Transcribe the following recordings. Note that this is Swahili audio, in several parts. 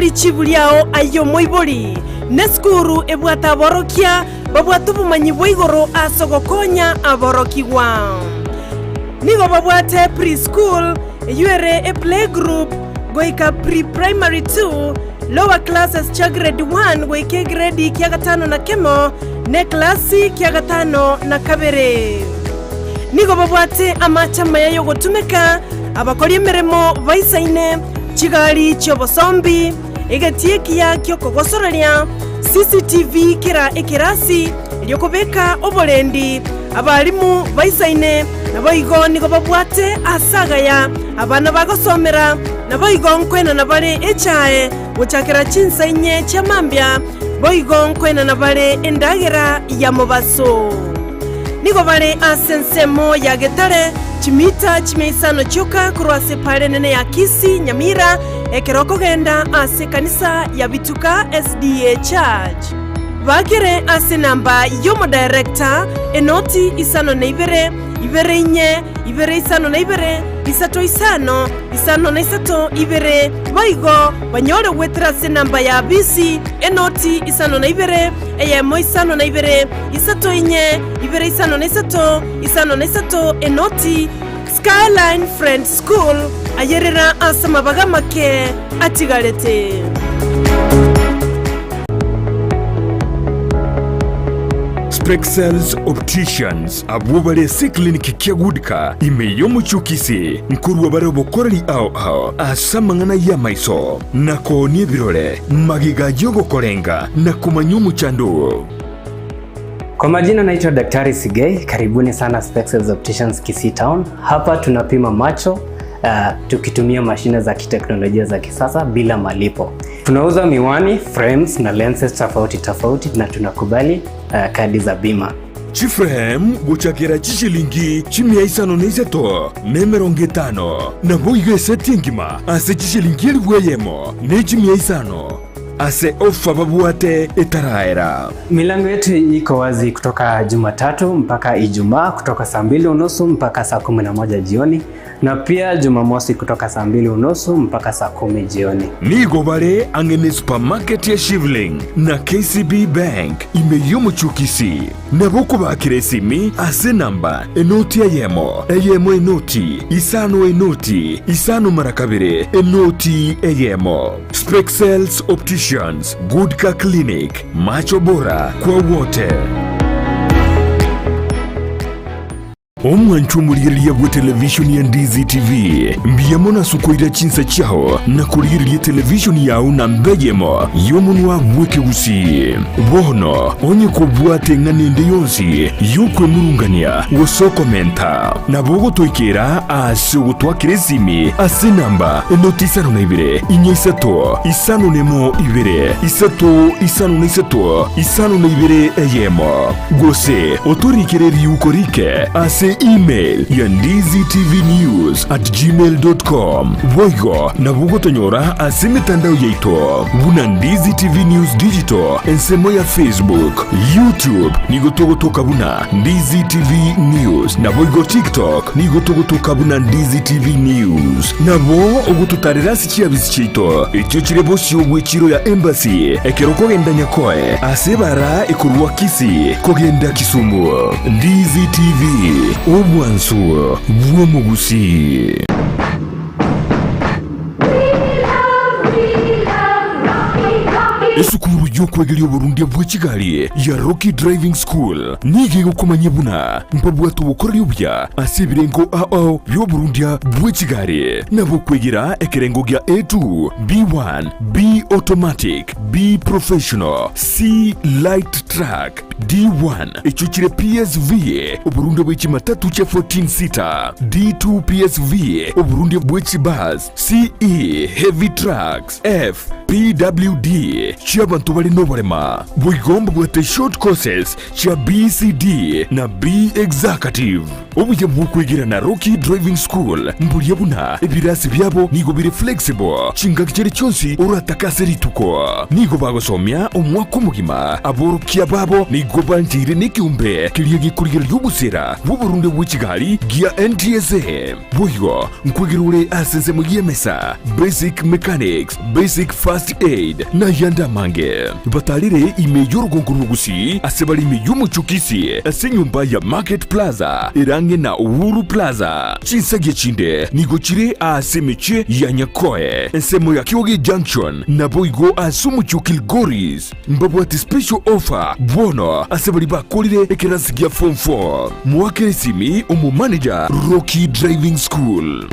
Ebori chibuliao Eyemo ibori. Neskuru ebwata aborokia babwata obumanyi bwa igoro ase gokonya aborokigwa. Nigo babwate preschool eyuere e playgroup goika pre-primary 2 lower classes cha grade 1 goike grade kia gatano na kemo ne klasi kia gatano na kabere. Nigo babwate amachama yayo gotumeka abakori emeremo baisaine chigali chobosombi egatiekia kyokogosororia CCTV kira ekirasi lyokobeka obolendi abalimu baisaine naboigo nigo babwate asagaya abana bagosomera naboigo nkwena nabale echae gochakira chinsainye chamambya boigo nkwena nabale endagera ya mobaso nigo bale asensemo ya getare chimita chimeisano choka kurwase pale nene ya Kisii Nyamira ekeroko genda ase kanisa ya Bituka SDA Church. Bakere ase namba yomo director enoti isano na ibere inye ibere isano na ibere isato isano na isato ibere baigo banyore wetra ase namba ya BC enoti isano na ibere Eyemo isano na ibere isato inye ibere isano na isato enoti Skyline Friend School ayerera asama bagamake atigarete. Spexels Opticians abubale clinic kiagudika Eyemo chukisi nkuru wabare bokoreri ao asamangana ya maiso nako ni birole magiga jogo korenga na kumanyumu chandu. Kwa majina naitwa Daktari Sigei, karibuni sana Spexels Opticians Kisii Town. Hapa tunapima macho tukitumia mashine za kiteknolojia za kisasa bila malipo. Tunauza miwani, frames na lenses tofauti na tunakubali kadi za bima. Chiframe guchakira chishilingi chimia isano neiseto nemeronge tano na boigo esetingima ase chishilingi Eyemo ne chimia isano ase ofa babuate etaraera. Milango yetu iko wazi kutoka Jumatatu mpaka Ijumaa kutoka saa 2:30 mpaka saa 11 jioni na pia Jumamosi kutoka saa 2:30 mpaka saa 10 jioni. Nigo bare angene supermarket ya Shivling na KCB Bank Eyemo chukisi na boko bakire simi ase namba enoti Eyemo enoti isano marakabire enoti Eyemo. Spexels Opticians Good Car Clinic, macho bora kwa wote. Omwanchu muliriya bwa television ya Ndizi TV mbiyemo na sukoira chinsa chao na kuliriya television yao na mbeyemo yomunwa bweke Gusii bono onye kubwate nganende yonsi yukwe murungania wosoko menta na bogo toikera ase gutwakire simi ase namba enoti isano na ibere inye isano nemo ibere isano na ibere Eyemo gose otorikere yukorike ase email ya ndizitv@gmail.com voigo na bugo tonyora ase mitandao yaito buna Ndizi TV News Digital ensemo ya Facebook, YouTube nigo togotoka buna Ndizi TV News na voigo TikTok nigo togotoka buna Ndizi TV News na bo ogututarira sikia bisichito ekyo kirebo cyobwe kiro ya embassy ekeroko genda nyakoe ase bara ekurwa Kisii kogenda Kisumu. Ndizi TV obwansu bwo Gusii. Esukuru yokwegeli oburundi bwa Kigali ya Rocky Driving School nige gukomanya buna mpabwatu bukoreri obya asibirengo ao byo Burundi bwa Kigali nabo kwegera ekerengo gya A2 B1 B automatic B professional C light track D1 echuchire PSV oburundi bwa chimatatu cha 14 seater D2 PSV oburundi bwa chibus CE heavy trucks F PWD Chiabantu bali bari no barema bwigomba bwate short courses cha BCD na B executive obuye bwukwigira na Rocky Driving School mburiye buna ebirasi byabo nigo biri flexible chinga kiceri cyonsi urataka serituko nigo bagosomya umwaka umugima aborukiya babo nigo banjire n'ikiumbe kiriye gikurira y'ubusera bw'Uburundi bw'ikigali gia NTSA bwigo nkwigirure asenze mu yemesa basic mechanics basic first aid na yanda mange batalire imeyo rugonguru Gusii asebali imeyo muchukisi asenyumba ya Market Plaza irange na Uhuru Plaza chinsage chinde nigo chire asemeche ya Nyakoe ensemo ya Kiwogi Junction na boigo asumuchu Kilgoris mbabwati special offer bono asebali bakolire ekerasigia form 4 mwake simi umu manager Rocky Driving School.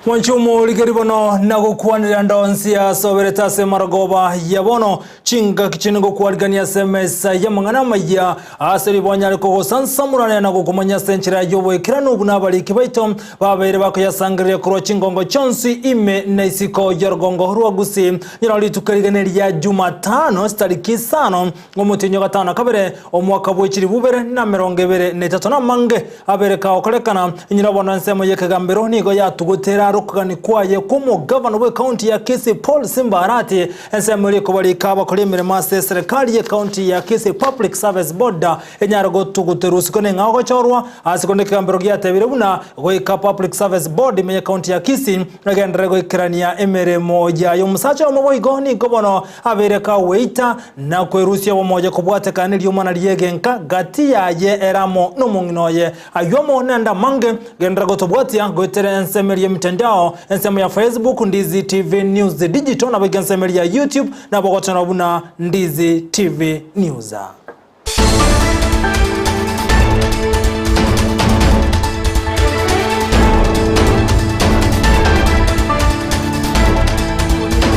Mwanchumu ligeribono nago kuanira ndonsi ya sobereta se maragoba yabono chinga kichinigo kuarigania semesa ya mangana maya aseri bonyale ko sansamurane nago kumanya senchira yobo ikiranu bunabali kibaito babere bako yasangire kuro chingongo chonsi ime naisiko yorgongo ruwa Gusii nyirali tukarigane ya Jumatano stariki sano ngomutinyo gatano kabere omwaka bwekiri bubere na 2023 na mange abere ka okolekana nyirabona nsemo yekagambero nigo yatugutera rukugani kwaye kumo governor we county ya Kisii Paul Simbarati ensemuri ko bali kaba kolemere master serikali ya county ya Kisii Public Service Board enyarago tuguterusi kone ngaho chorwa asikonde kambero gyatebire buna weka Public Service Board me county ya Kisii nagendrego ikirania emeremo ya yomusacha omuboigo ni gobono abereka weita na kwerusia bomoja kubwate kanili yomana liyegenka gati ya ye eramo nomunginoye ayomo nanda mange gendrago tobwatia goitere ensemeri mitandao ensemo ya Facebook Ndizi TV News Digital na bigensemeri ya YouTube na bogotana buna Ndizi TV News.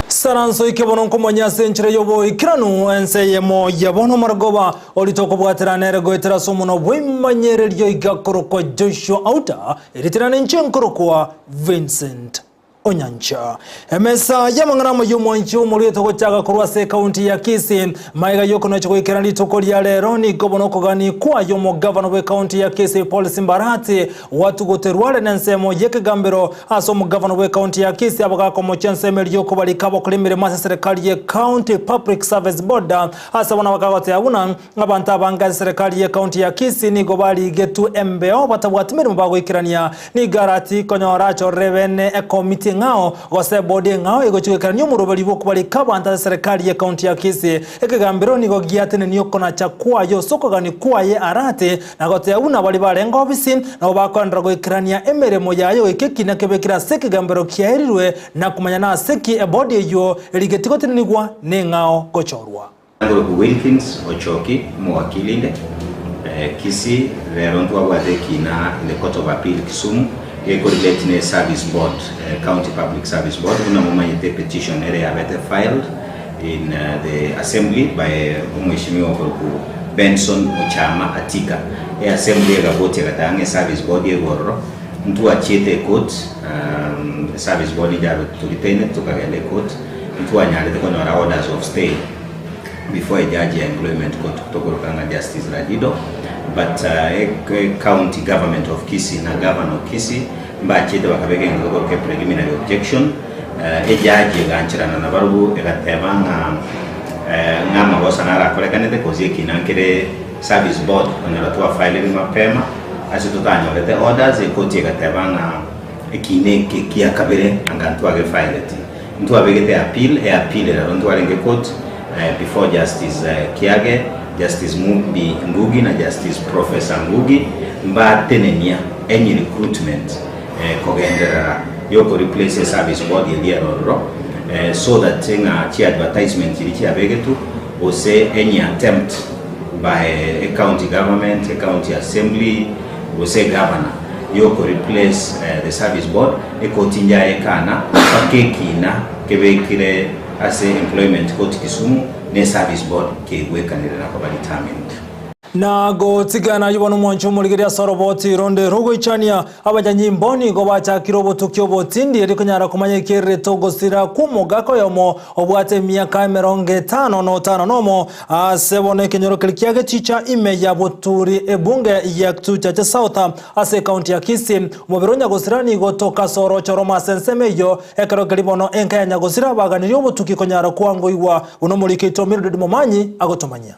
Saranso ikebono kumanya senchire yobo ikiranu Eyemo yabono maragoba olitoko bwateranere goetera somuno bwimanyere ryo igakoroko Joshua Auta eritirane nchenkoro Vincent Onyancha emesa yamangaramo y'umwanchi umuri togochaga kurwa se county ya Kisii maiga yoko no chikoikera litoko lya lero ni gobono kogani kwa yomo governor we county ya Kisii Paul Simbarati watu goterwale nensemo yekegambero aso mu governor we county ya Kisii abagako mo chenseme lyoko balikabo kulimire masa serikali ye county public service board asa wana bakagote abuna abantu abanga serikali ye county ya Kisii ni gobali getu MBO batabwatimire mubago ikirania ni garati konyora cho revene e committee ngao gose body ngao egochwekera nyumurobali bokubali kabanta serikali ya county ya Kisii ekegambiro nigo giatene niyokona chakwa yo sokogani kwaye arate nagote abuna bali barenga obisi na bakondra goikrania emeremo yayo ekekina kebekira sekegambiro kyaerirwe na kumanya na seki e body yo eligetikote nigwa nengao gochorwa Wilkins Ochoki mwakilinde Kisii verontu wabate kina in the Court of Appeal Kisumu Ecorelatine Service Board, County Public Service Board. Kuna mumanyite petition area abete filed in the assembly by Mheshimiwa Benson Ochama Atika. Assembly gaboti gatange service board yegorro. Mtu achite court service board jabe tulitene tukagele court. Mtu anyalete kono orders of stay before a judge employment court kutokorokanga Justice Rajido. But county government of Kisii na governor of Kisii mbachite bakabege ngoko ke preliminary objection judge ganchirana na barubu egatebanga ngama bosa nara kolekanete koziki nankere service board oneratua filing mapema asitutanya lete orders ekoti egatebanga ekineke kia kabere angantua ge fileti mtu abegete appeal la rontu alenge court before Justice Kiage, Justice Mubi Ngugi na Justice Professor Ngugi mbatenenia any recruitment kogendera yoko replace service board yelieroro so that chi advertisement ilichi abegetu ose any attempt by a county government, a county assembly, ose governor yoko replace the service board ekotinja ekana pakekina kebekire as employment court Kisumu ne service board kegwekanira nako determined na gotigana yibona umoncho muligeria soroboti ronde rogo ichania abajanyi mboni go bacha kirobo tukyo botindi eri kunyara kumanya kere togosira kumugako yomo obwate miaka 55 nomo asebone kenyoro klikiage chicha ime ya boturi ebunge ya ktucha cha Auta ase county ya Kisii mubironya gosirani gotoka soro choroma sensemeyo ekaro kalibono enka ya nyagosira baganiri obotuki kunyara kwango iwa unomurikito mirdo momanyi agotomanya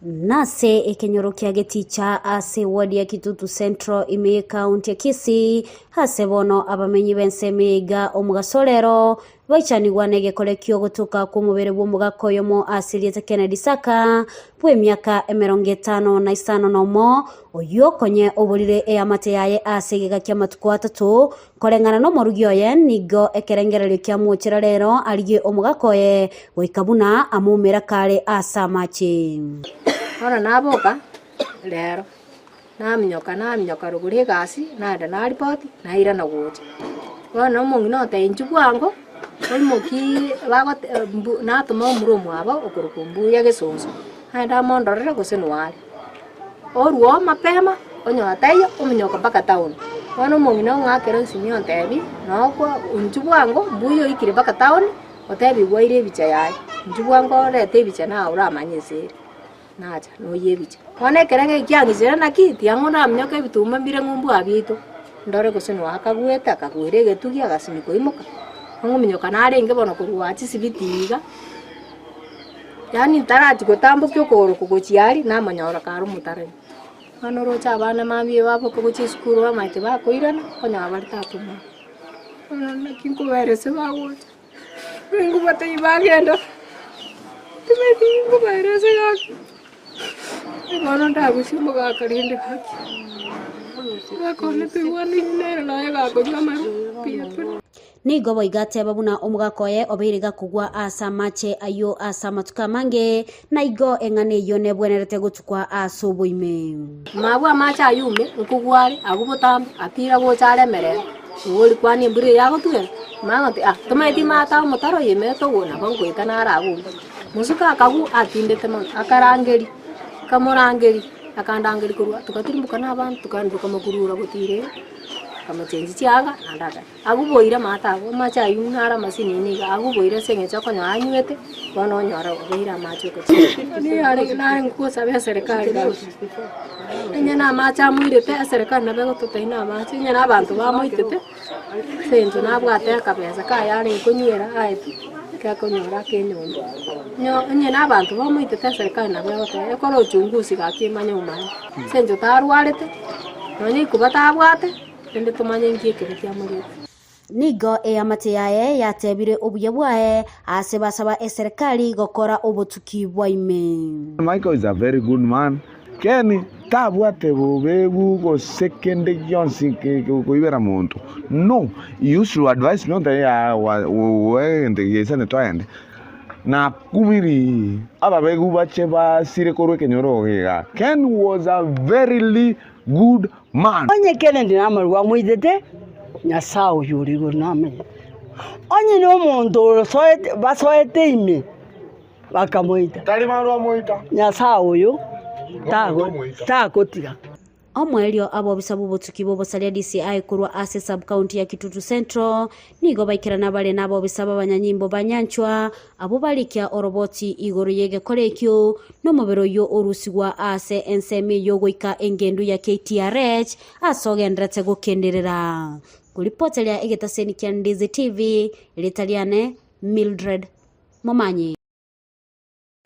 nase ekenyoro kia geticha ase wadi ya Kitutu Central ime county ya Kisii hasebono abamenyi bensemega omugasolero baichanigwa negekole kyo gutuka ku mubere bw'omugako yomo asiliete Kennedy Saka bwe myaka 55 nomo oyokonye obulire eyamate yaye asegega kya matuko 3 kolengana no morugyo ye nigo ekerengerero kya muchira rero aliye omugako ye goikabuna amumera kale asamachi ora naboka lero naminyoka ruguri gasi nada na report na ira na goje wana omongi no tenju bwango omoki bago na tomo murumu abo okurukumbu ya gesonso handa mondorere gosenwale oruo mapema onyotayo ominyoka mpaka town wana omongi no ngakero nsinyo ntebi noko unju bwango mbuyo ikire mpaka town otebi bwaire bicha yaye unju bwango rete bicha na ura manyesere naja no yebicha wana kerenge kyangizera nakiti yango na mnyoka bituma mbire ngumbu abito ndore gosenwa akagweta akagwire getugi agasimiko imoka ngo minyoka narenge bono kuruwachi sibitiga yani tarati gotambo kyokoro kugochiari na manyora karo mutare anoro cha bana mabie babo kugochi skuru amaite ba koirana konya abarta tuma ona kinko verese bagocha ngo batai bagendo tumeti ngo verese gaki ngono ndagushimo gakarinde haki bakone tuwani nera naye gakonya maru pia nigo boigate babuna omugakoye obiriga kugwa asamache ayo asamatuka mange na igo engane yone bwenerete gutukwa asubuime mabwa macha yume ukugwari agubotambe atira gochare mere uri kwani mburi yago tuwe mangati tumeti mata mutaro yemeto wona bango ikanara agu musuka akagu atinde tema akarangeri kamurangeri akandangeri kurwa tukatirimbuka nabantu tukanduka makurura gutire kama chenji chiaga nandaka aguboira mata abo macha yunara masini ni aguboira senge chako nyanywete bono nyora obeira macho ko ni ari na ngo sabe serikali nyana macha muirete serikali nabe gototaina macha nyana abantu bamoitete sento nabwate akabeza kayari kunywera aitu kakonyora kenyundo nyana abantu bamoitete serikali nabe gototaina ekoro chungusi gakimanya umanya sento tarwarete noni kubatabwate ende tumanye ngike bikyamuri nigo eyamate yaye yatebire obuye bwae asebasaba eserikali gokora obutuki bwaime. Michael is a very good man. Keni tabwate bobebu go second Johnson ko ibera muntu. No, you should advise me that ya we ende yesane twende. Na kumiri ababegu bache ba sire korwe kenyoro ga. Ken was a very good man. Onye kene ndinamarwa mwidete nyasao yurigo name. Onye no muntu basoete ime bakamoita. Tari marwa moita. Nyasao yo tagotiga. Omwelio abo bisabu botuki bobosalia DCI kurwa ase sub county ya Kitutu Central nigo baikirana bale nabo bisaba banyanyimbo banyanchwa abo balikia oroboti igoro yege kolekyo no mubero yo orusigwa ase ensemi yo goika engendu ya KTRH asogendrete gukenderera kulipotelya egetaseni kya Ndizi TV litaliane Mildred Momanyi.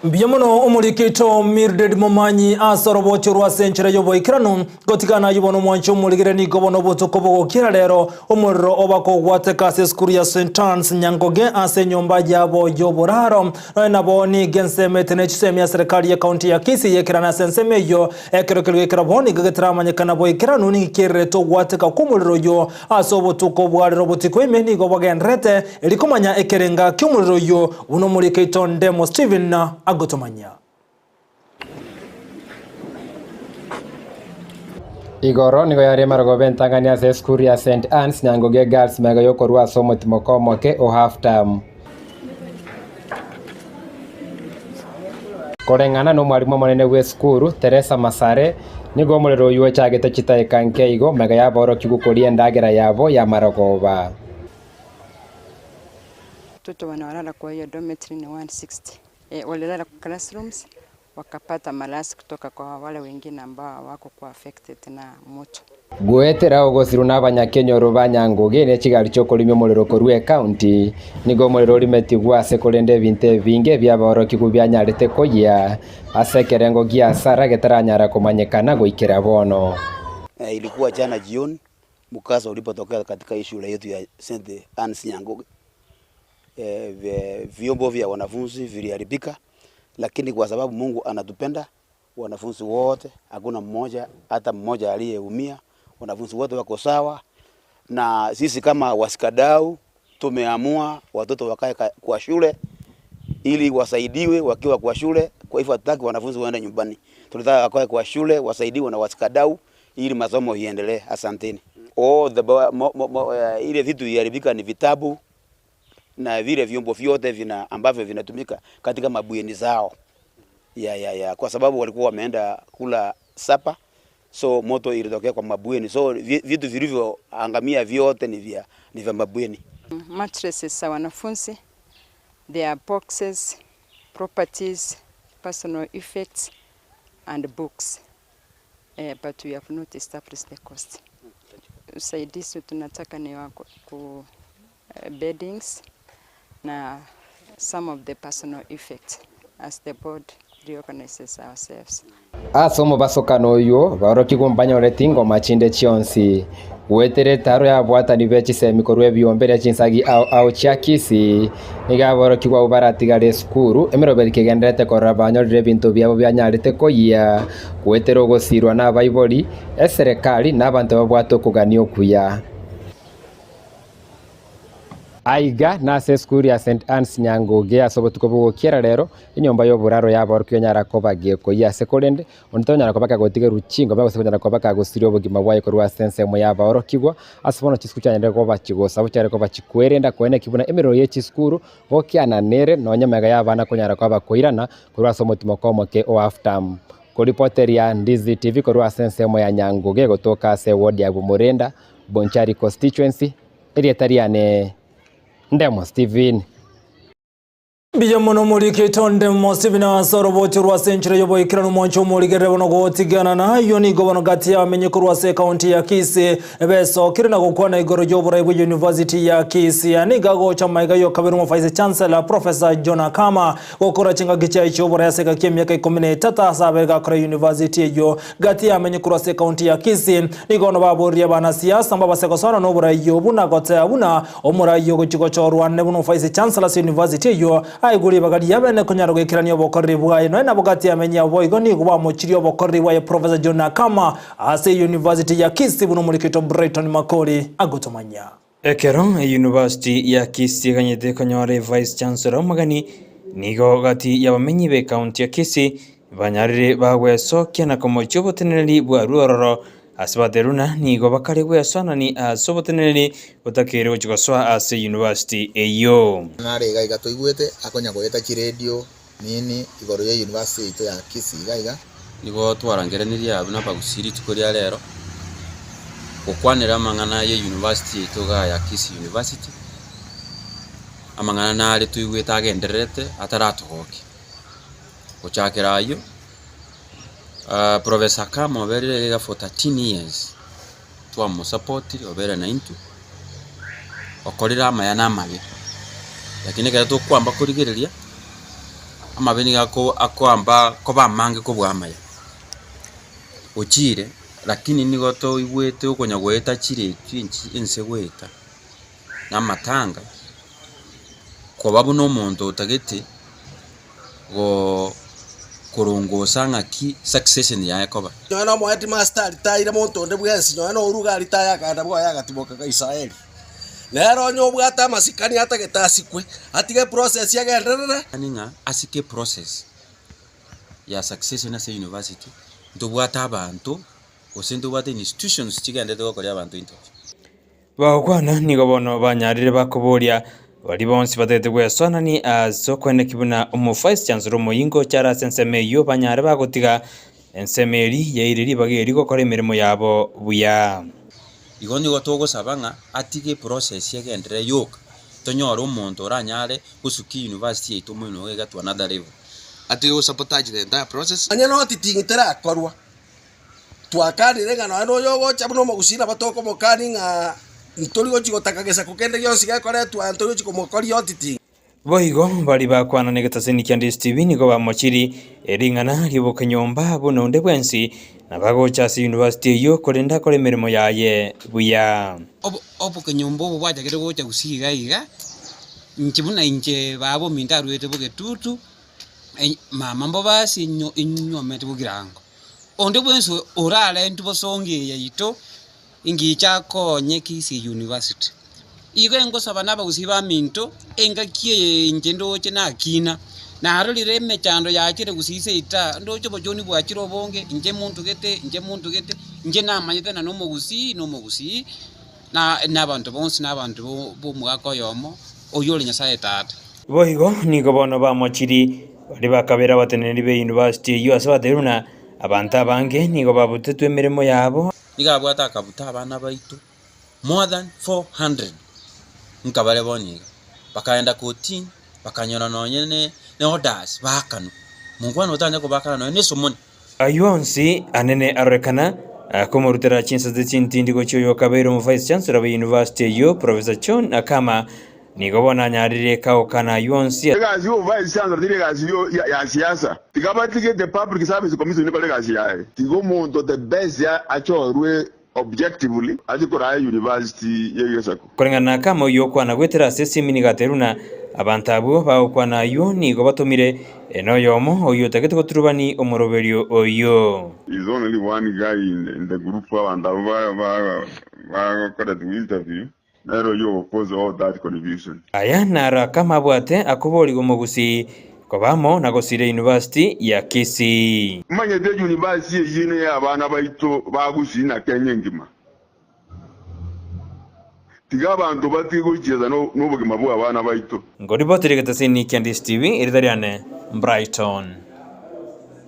Biamono umulikito Mildred Momanyi asorobocho rwa senchera yobo ikirano gotikana yobono mwancho umuligire ni gobono botuko bogo kira lero umuriro obako gwateka se skuru ya St. Anne's Nyangoge ase nyomba yabo yoboraro nabo ni genseme tenechseme ya serikali ya county ya Kisii yekirana senseme yo ekerokelo kiraboni gagetara manyekana bo ikirano ni kireto gwateka kumuriro yo asobotuko bwalero botiko imeni gobagenrete elikomanya ekerenga kumuriro yo uno mulikito Ndemo Steven na agotomanya. Igoro nigo yari marago bentangania se skuru ya St. Anne's Nyangoge Girls mega yokorwa somo timokomoke o half term. Korengana no mwarimu monene we skuru Teresa Masare nigo mulero yuwe chagete chitaekanke igo mega yaboro kigukoria ndagera yabo ya maragoba. Watoto wanalala kwa hiyo dormitory ni 160. Walilala kwa classrooms wakapata malasi kutoka kwa wale wengine ambao wako kwa affected na moto. Gwetera ogosiru n'abanyakenya Nyangoge ne kigali cyo kulimyo muliro korwe county nigo muliro limetigwa se kolende binte binge byaboroki kubyanyarete koya asekerengo gia sara getaranyara kumanyekana goikera bono. Ilikuwa jana jioni mkasa ulipotokea katika shule yetu ya St. Anne's Nyangoge. Vyombo vya wanafunzi viliharibika, lakini kwa sababu Mungu anatupenda wanafunzi wote, hakuna mmoja hata mmoja aliyeumia, wanafunzi wote wako sawa, na sisi kama wasikadau tumeamua watoto wakae kwa shule ili wasaidiwe wakiwa kwa shule. Kwa hivyo hatutaki wanafunzi waende nyumbani, tunataka wakae kwa shule wasaidiwe na wasikadau ili masomo iendelee. Asanteni. Ile vitu viliharibika ni vitabu na vile vyombo vyote ambavyo vinatumika katika mabweni zao kwa sababu walikuwa wameenda kula sapa, so moto ilitokea kwa mabweni, so vitu vilivyoangamia vyote ni vya mabweni. Mattresses za wanafunzi, their boxes, properties, personal effects and books, but we have not established the cost. Usaidizi tunataka ni wako ku beddings na some of the personal effects as the board reorganizes ourselves. Asomo basokano yo baroki gombanyore tingo machinde chionsi wetere taro ya bwatani bechi semikorwe biombere chinsagi au chiakisi niga baroki kwa ubaratigale skuru emeroberi kegendete korabanyore bintu byabo byanyarite koya wetero gosirwa na baiboli eserikali nabantu babwato kuganio kuya aiga na se skuru ya St. Anne's Nyangoge asobotuko bugokira rero inyomba yo buraro yabo kyonyara ko bagiye ko ya sekolende ontonyara ko bakagotige ruchingo bako sekonyara ko bakagosirio bugima bwaye ko rwa sense mo yaba orokigwa asobono chisikucyanyere ko bakigosa bucyare ko bakikwerenda kwene kibuna emero ye chiskuru bokyana nere nonyamega yabana konyara ko bakoirana ko rwa somotimo komoke o aftam ko reporter ya Ndizi TV ko rwa sense mo ya Nyangoge gotoka se ward ya Bumurenda Bonchari constituency area tariane Ndemo Steven. Biyamono muri ketonde Steven asorobocho rwa senchira yobo ikirano mwancho muri gerebono gotigana na hayo ni gobono gati ya menye kurwa se county ya Kisii beso kirina gukwana igoro jobora ibu University ya Kisii ani gago chamaiga yo kabiru vice chancellor Professor John Kama gokora chinga gicha ichobora ya seka kemyaka 13 sabega kora University yo gati ya menye kurwa se county ya Kisii ni gono baboria bana siasa mbaba seko sana no bora yo buna gote abuna omura yo gochiko chorwa ne buno vice chancellor University yo aiguri bagadi yabene kunyaro gekirani obokorri bwaye no na bogati amenya boigo ni kuba muchiri obokorri bwaye Professor John Kama ase University ya Kisii buno muri kito Brighton Makori agotomanya ekero University ya Kisii kanyete kanyore vice chancellor magani nigo gati yabamenyi be county ya Kisii banyarire bagweso kena komochobo teneli bwa ruororo asibateruna nigo bakari gwesona ni asoboteneni utakere uchikoswa ase university eyo narega igato igwete akonya gweta kiredio nini igoro ya university ito ya Kisii gaiga nigo twarangeraniria abuna bagusiri tukoria rero okwanera amang'ana ya university ito ya Kisii University amang'ana nare tuigweta agendererete ataratogoki gochakera ayo Professor Kama obere for 13 years twamu support obere na into okorera amaya namabe lakini kaya tukwamba kurigereria amabe ni gako akwamba koba mange kobwa amaya ochire lakini nigo to igwete ukonya gweta chire twinchi ense gweta namatanga kobabu no muntu utagete go kurungusa ng'aki succession ya yakoba nyona mo headmaster ritaire muntu nde bwensi nyona uruga ritaya kanda bwa yagatiboka ka Israeli lero nyo bwata masikani atagetasikwe atige process yagenderere aninga asike process ya succession ase university ndubwata abantu osendo bwata institutions chigandete gokoria abantu into bagokwana nigo bono banyarire bakoboria bari bonsi batete gwesona ni azokwene kibuna vice chancellor omuyingo chara senseme yo banyare bagotiga ensemeri yairiri bageri gokora emirimo yabo buya igo nigo togosabanga atige process yagendere yoka tonyora omonto oranyare gusuki university ito muno gega to another level atige go sabotage the entire process anya no titingitera akorwa twakarire ngano no yogo chabuno magusina batoko mokani nga ntori go chigotaka gesa kukende yonsi gakoretwa antori chikomokori otiti boigo bari bakwana negetaseni kya Ndizi TV nigo bamochiri eringana riboka nyomba buno nde bwensi nabagocha si university yo korenda kore mirimo yaye buya obo kenyombo obo bwajagire gocha gusiga iga nkibuna inje babo mindarwete boge tutu mama mbo basi inyomete bugirango onde bwensi orale ntubo songe yayito ingicha konye Kisii University igo ngosaba nabagusiba minto engakie ngendo chena kina na harolire mechando yakire gusise ita ndocho bojoni bwachiro bonge nje muntu gete nje namanyete na no Gusii na nabantu bonsi nabantu bo mwako yomo oyole nyasaye tata boigo nigo bono bamochiri bari bakabera bateneri be university yo asabateruna abantu abange nigo babutetwe emirimo yabo niga bwata kabuta abana baitu more than 400 nkabale boniga bakaenda kotini bakanyona nonyene ne orders bakanu mungwana utanya ko bakana no nesomoni ayonsi anene arekana akomorutera chinsa de chintindi go choyo kabero mu vice chancellor wa university yo Professor John akama nigo bona nyarire kao kana ayonsi gazi yo vice chancellor dire gazi yo ya siasa tigabatike the public service commission ni gazi yae tigo muntu the best ya achorwe objectively ajikora university yegesako korengana kama yo kwana gwetera sesimi ni gateruna abantu abo bakwana yo nigo batomire eno yomo oyo tagete koturubani omoroberio oyo is only one guy in the group abantu ba kora the interview nero yo cause all that confusion aya nara kama bwate akobori go Gusii kobamo na Gusii University ya Kisii manye de university yine abana baito ba Gusii na Kenya ngima tiga abantu batigucheza no bugima bwa abana baito ngori botirigeta sini kya Ndizi TV iridariane Brighton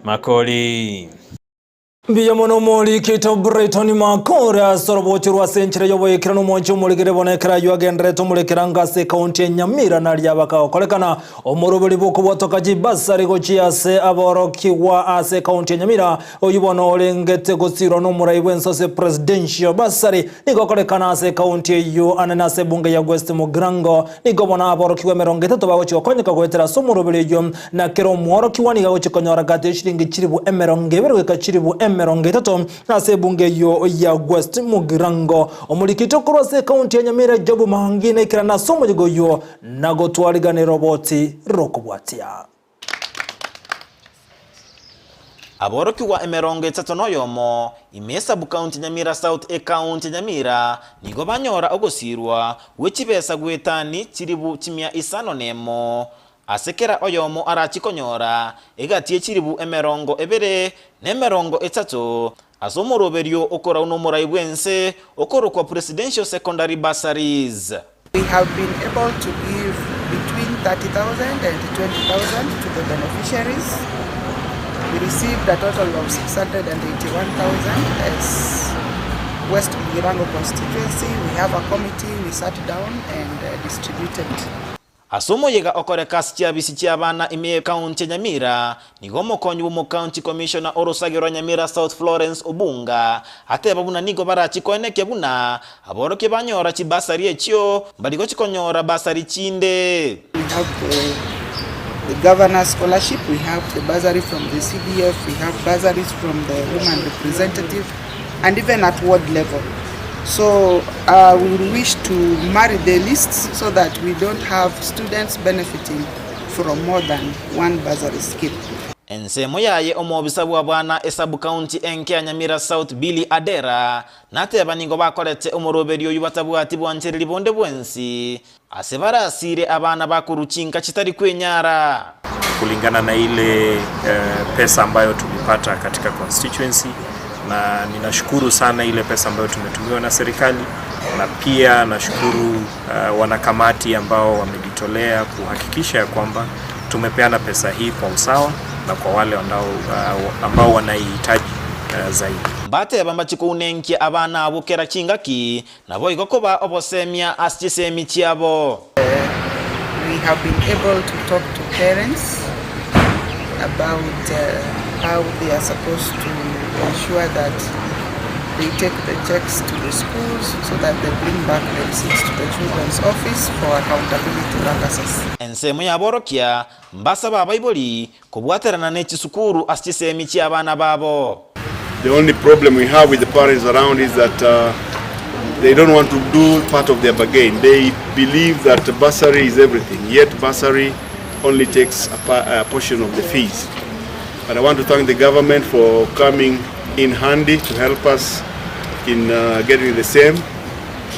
Makoli Biya mono moli kito Brighton makora sorobochirwa senchire yoboyekira no moncho muligere bonekera yo agendere to mulikira ngase county Nyamira nali abaka kolekana omorobeli boko botoka jibasari go chiase aborokiwa ase county Nyamira oyubono olengete gosiro no muraibwenso se presidential basari nigo kolekana ase county yo ananase bunge ya West Mugrango nigo bona aborokiwa merongete to bagochi konyeka gwetera so morobeli yo na kero mworokiwa nigo chikonyora gate shiringi chiribu emerongebe kachiribu emerongetato nase bunge yo ya West Mugrango omulikito kurose county ya Nyamira jobu mahangine kira na somo jigo yo nago twarigane roboti rokobwatia aboroki wa emerongetato noyomo imesa bu county Nyamira South county Nyamira nigo banyora ogosirwa wechibesa gwetani chiribu chimia isano nemo asekera oyomo arachikonyora egatie chiribu emerongo ebere nemerongo etatu asomoroberio okora uno moraibwense okoro kwa presidential secondary bursaries. We have been able to give between 30,000 and 20,000 to the beneficiaries. We received a total of 681,000 as West Mugirango constituency. We have a committee, we sat down and distributed. Asomo yega okore kastia bisi abana Eyemo County Nyamira nigo mokonyi mu County Commissioner Orosagiro Nyamira South Florence Obunga ate babuna nigo barachi koeneke buna aboroke banyora chi basari echio baligo chikonyora basari chinde. We have the governor's scholarship, we have the bursary from the CDF, we have bursaries from the woman representative, and even at ward level. So we wish to marry the lists so that we don't have students benefiting from more than one bursary scheme. Ensemo yaye omobisa bwa bwana esabu county enke Nyamira South Billy Adera nateba ningo bakoretse omoroberio yubatabwati bwanchereri bonde bwensi asebara asire abana bakuruchinka chitari kwenyara kulingana na ile pesa ambayo tumepata katika constituency, na ninashukuru sana ile pesa ambayo tumetumiwa na serikali, na pia nashukuru wanakamati ambao wamejitolea kuhakikisha kwamba tumepeana pesa hii kwa usawa na kwa wale ambao wanahitaji zaidi. Mbate bambachiko unenki abana abukera chingaki nabo igokoba obosemia astisemi chiabo. We have been able to talk to parents about how they are supposed to ensure that they take the checks to the schools so that they bring back the receipts to the children's office for accountability purposes. Ensemo ya borokia mbasa baba iboli kubwaterana nechi sukuru astisemi chi abana babo. The only problem we have with the parents around is that they don't want to do part of their bargain. They believe that bursary is everything, yet bursary only takes a portion of the fees. But I want to thank the government for coming in handy to help us in getting the same.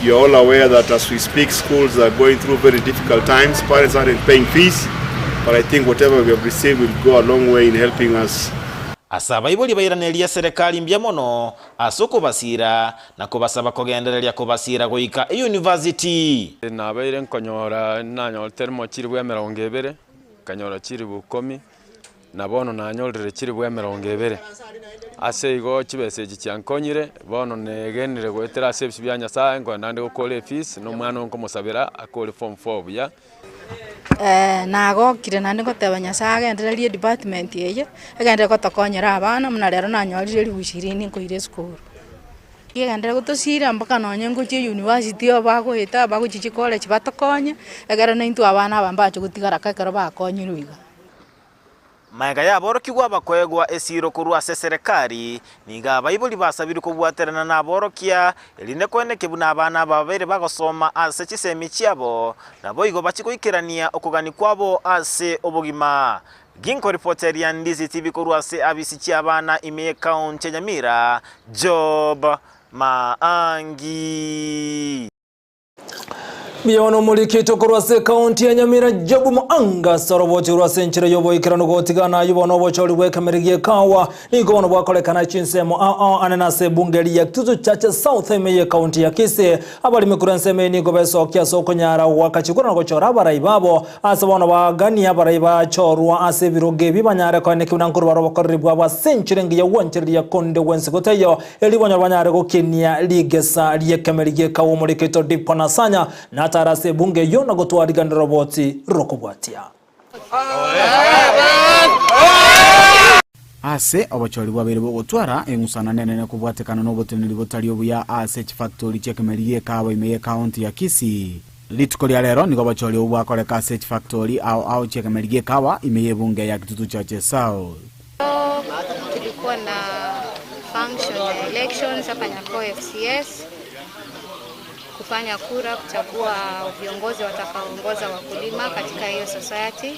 You're all aware that as we speak, schools are going through very difficult times. Parents aren't paying fees, but I think whatever we have received will go a long way in helping us. Asaba iboli bayiranelia serikali mbya mono asoko basira na kubasaba kugenderelia kubasira goika university. Na bayire nkonyora nanyo termo chiri bwa 200 kanyora chiri bukomi na bono nanyorere chiri bwa 200 ase igo chibese chiankonyire bono negenire gwetera service bya Nyasaye ngo nande gukole fees no mwana onko musabira akole form 4 bya nago kire nande goteba Nyasaye endererie department yeye egende gotokonyera abana muna rero nanyorire ribushirini nkoire school yegende gotosira mpaka nonye ngochi university abagoita abagochi college batokonye egere naintu abana abambacho gutigara kakero bakonyirwiga. Maiga ya borokigwa bakwegwa esiro kurwa se serikali niga bayibuli basabiri kubwaterana na borokia elinde kweneke buna abana babere bagosoma ase chisemi chiabo nabo igo bachikoikirania okugani kwabo ase obugima. Ginko reporter ya Ndizi TV kurwa se abisi chiabana Eyemo County Nyamira Job Maangi. Biyono mulikito kurwase county ya Nyamira Jobu Maanga sorobochi kurwase nchira yobo ikirano gotigana yubono bochori wekemerigie kawa nigono bwakolekana chinsemo ananase bungeli ya kitutu chache South Eyemo County ya Kisii abali mikurense nigo beso kia soko nyara wakachikura na gochora baraibabo asabono bagani abaraiba chorwa ase biroge bibanyare kone kibunankuru barobokoribwa basenchirengi ya wanchiri ya konde wense goteyo elibonyo banyare gokenia ligesa liekemerigie kawa mulikito dipona sanya na tarase bunge yona gotwariganira roboti rokobwatia ase abachori babere bogotwara engusana nene kubwatekana n'oboteneri botari obuya ase factory chekemerigie kawa Eyemo County ya Kisii litiko lya lero nigo abachori obwakoreka ase factory au chekemerigie kawa Eyemo bunge ya kitutu chache South. Tulikuwa na function ya elections hapa Nyako FCS kufanya kura kuchagua viongozi watakaoongoza wakulima katika hiyo society.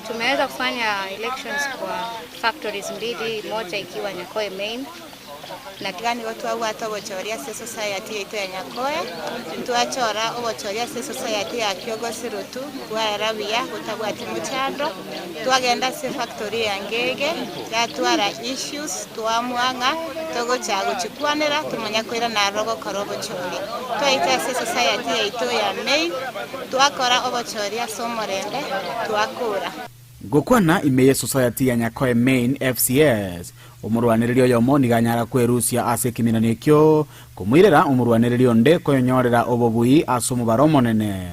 Tumeweza kufanya elections kwa factories mbili, moja ikiwa Nyakoe main na kigani watu au hata wachoria society yetu ya Nyakoe tuachora wachoria society ya Kyogosi Rutu kwa Arabia utabwati muchando tuagenda se factory ya Ngege ya tuara issues tuamwanga togo chago chikwanira tumanya kwira na rogo korobo chori twaita society yaito ya main twakora obochori asomorende twakura gukwana imeye society ya Nyakoe Main FCS umurwaniririo yomo niganyara kwerusia ase kiminanio kyo kumwirira umurwaniririo nde koyonyorera obobui asumu baromonene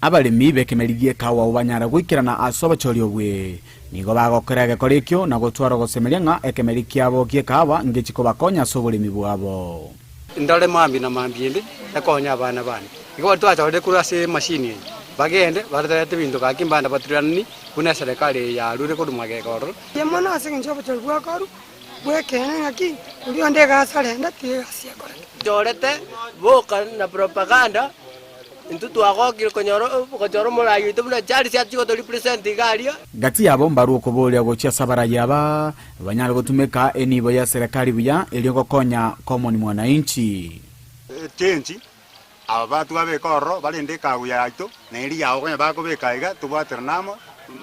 abalimi bekemerigie kawa ubanyara gwikirana asobachori obwe nigo bagokera gekorikyo na gutwara gosemeria nga ekemeri kiabo kiekawa ngechiko bakonya sobulimi bwabo ndale mambi na mambindi ekonya abana bane iko twacha kurase machine bagende baratete bintu kakimbanda baturani kuna serikali ya rure kodumage koro yemona asinjo bachol bwakaru bwekene ngaki ulio ndega salenda tiasia kore jorete boka na propaganda intutu agokire konyoro murayo itubuna jari sia tiko to represent garia gati yabo mbaru okubolia gochia sabara yaba banyala gutumeka enibo ya serikali buya eliongo konya common mwananchi tenchi abatu abekoro balinde kaguya aito na iri yawo konya bakobeka iga tubwaternamo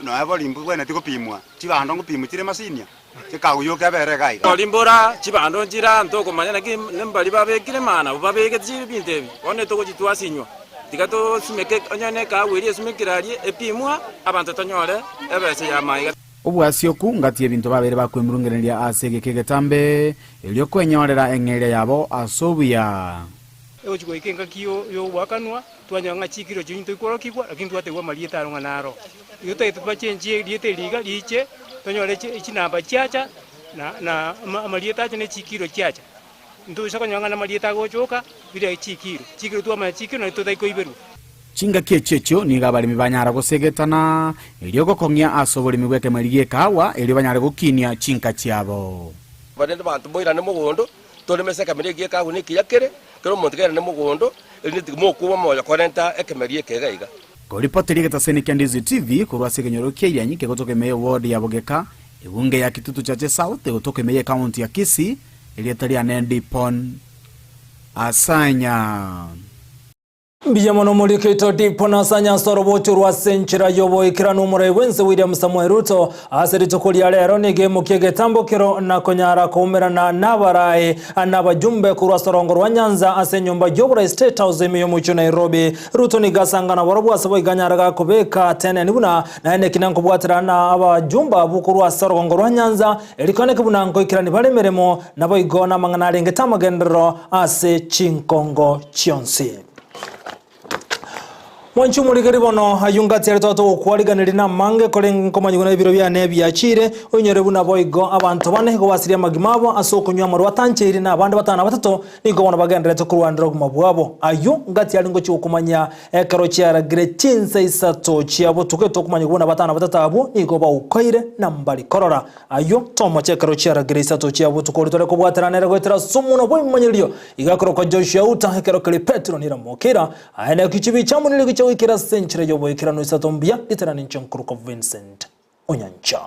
no abo limbu bwene tikopimwa chibando ngopimwa chire masinia chikaguyo kabere gaiga olimbora chibando njira ntoko manyana ki nembali babekire mana babeke chibinte one toko chitwasinywa tikato simeke onyane ka weri simekirari epimwa abantu tonyore ebese ya maiga obwasio ku ngati ebintu babere bakwemurungereria asege kegetambe elio kwenyorera engere yabo asobuya ewo chiko ikenga kiyo yo wakanwa twanyanga chikiro chinto ikoro kigwa lakini twatewa malieta ronga naro yote tupachenje liete liga liche tonyore chinamba chacha na malieta chene chikiro chacha ndu sakanyanga na malieta gochoka bila chikiro tuama chikiro na tutaiko iberu chinga kechecho niga balimi banyara gosegetana elio gokonya asobulimi bweke marigie kawa elio banyara gokinia chinka chiabo badende bantu boira ne mugondo tole meseka marigie kawa ne kiyakere kero montigere ne mugondo elini timokuwa moya 40 ekemerie kegaiga koripoteri getaseni Ndizi TV kurwase kenyoro kyeyanyi kegotoke meye ward ya Bogeka ebunge ya Kitutu Chache South gotoke meye county ya Kisii elietari anendi pon asanya Biyamono muri kito dipona sanya sorobocho rwa senchira yobo ikirano umure wense William Samuel Ruto aseri tukuli alero nige mukiege tambokero na konyara kuumerana nabarae anabajumbe kurwa sorongo rwa Nyanza ase nyumba yobura State House emiyo mucho Nairobi Ruto nigasanga na warabu asabo iganyaraga kubeka tene nibuna na ene kinanko bwatirana abajumba bukurwa sorongo rwa Nyanza elikone kibunanko ikirani balemeremo nabo igona mangana renge tamagendero ase chinkongo chionsi Mwanchu muligari bono ayungati yaritoto kwaliganira na mange kole nkomanyuguna ibiro bya ne byachire onyore buna boygo abantu bane go basiria magimabo asokunywa maru atanchiri na abandi batana batato nigo bona bagendere to kurwandira kumabwabo ayu ngati yali ngo cyukumanya ekaro cyara gretinse isato cyabo tuketo kumanya kubona batana batatabu nigo ba ukoire na mbali korora ayu tomo cyekaro cyara gretinse cyabo tukoritore ko bwateranera gwetera sumuno bwimanyiriyo igakoro ko Joshua Auta ekaro kale Petro niramokera ane kichibi chamuniri wikira senchire yobo ikirano isatombia literani nchonkuruko Vincent Onyancha.